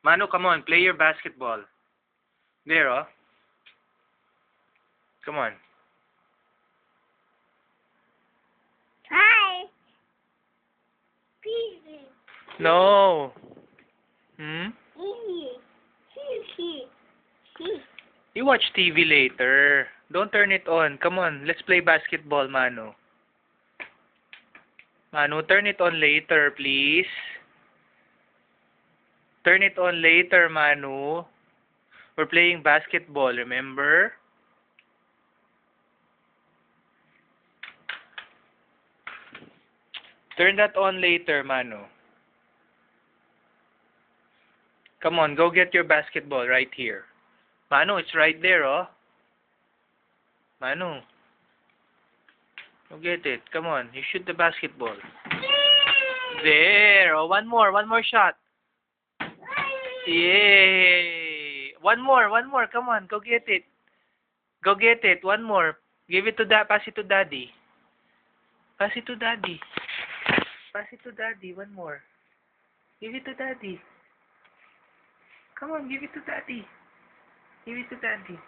Manu, come on, play your basketball. There, oh. Come on. Hi. Easy. No. Hmm? Easy. Easy. You watch TV later. Don't turn it on. Come on, let's play basketball, Manu. Manu, turn it on later, please. Turn it on later, Manu. We're playing basketball, remember? Turn that on later, Manu. Come on, go get your basketball right here. Manu, it's right there, oh. Manu. Go get it. Come on, you shoot the basketball. There. Oh, one more shot. Yay. One more. Come on, go get it. Go get it. One more. Give it to pass it to Daddy. Pass it to Daddy. Pass it to Daddy. One more. Give it to Daddy. Come on, give it to Daddy. Give it to Daddy.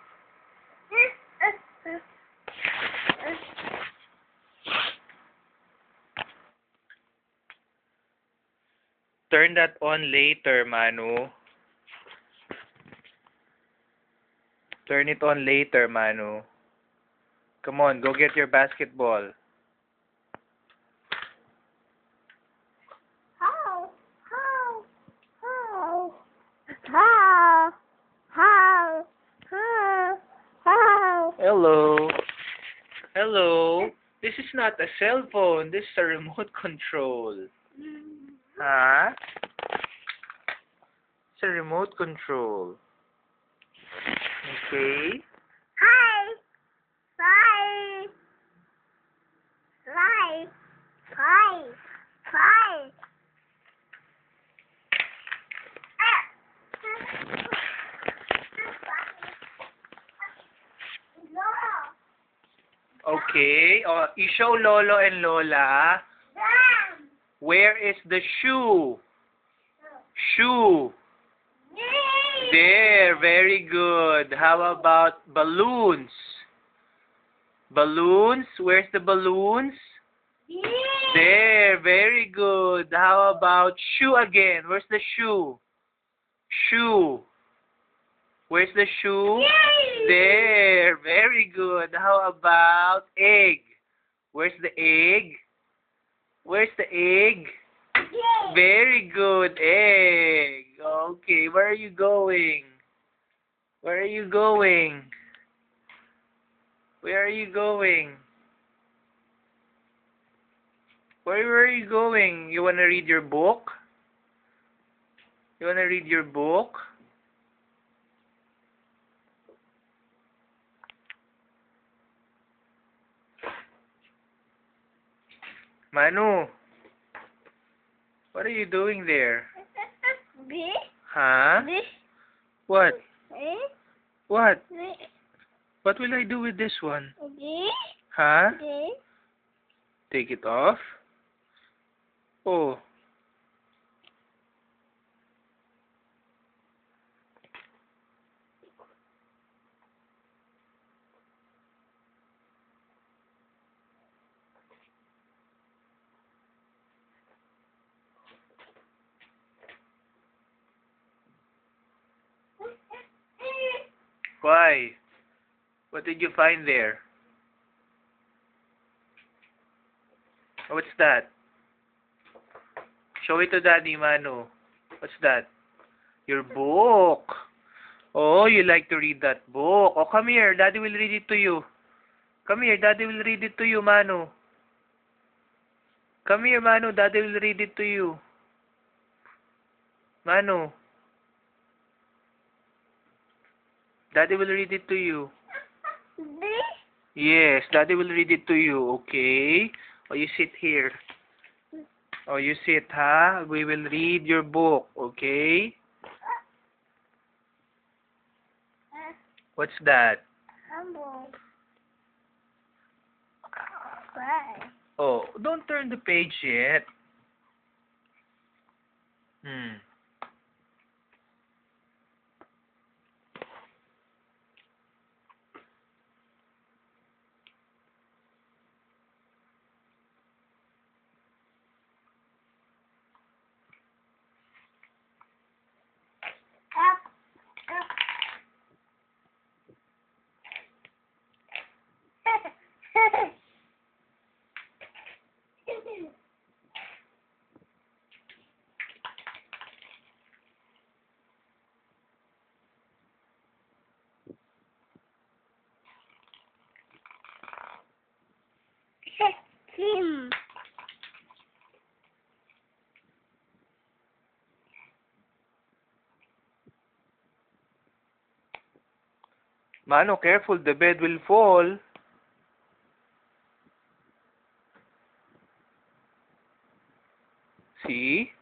Turn that on later, Manu. Turn it on later, Manu. Come on, go get your basketball. How? Hello. Hello. This is not a cell phone. This is a remote control. Huh? It's a remote control. Okay. Hi. Bye. Bye. Bye. Bye. Okay. Oh, you show Lolo and Lola. Where is the shoe? Shoe. There. Very good. How about balloons? Balloons? Where's the balloons? There. Very good. How about shoe again? Where's the shoe? Shoe. Where's the shoe? There. Very good. How about egg? Where's the egg? Where's the egg? Very good. Egg. Okay. Where are you going? Where are you going? Where are you going? Where are you going? You want to read your book? You want to read your book? Manu, what are you doing there? Huh? What? What? What will I do with this one? Huh? Take it off? Oh. Why? What did you find there? What's that? Show it to Daddy, Manu. What's that? Your book. Oh, you like to read that book. Oh, come here. Daddy will read it to you. Come here. Daddy will read it to you, Manu. Come here, Manu. Daddy will read it to you. Manu. Daddy will read it to you. Yes, Daddy will read it to you, okay? Oh, you sit here. Oh, you sit, huh? We will read your book, okay? What's that? Oh, don't turn the page yet. Mano, careful, the bed will fall. See?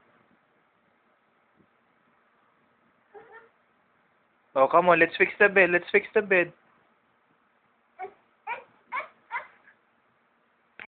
Oh, come on, let's fix the bed. Let's fix the bed.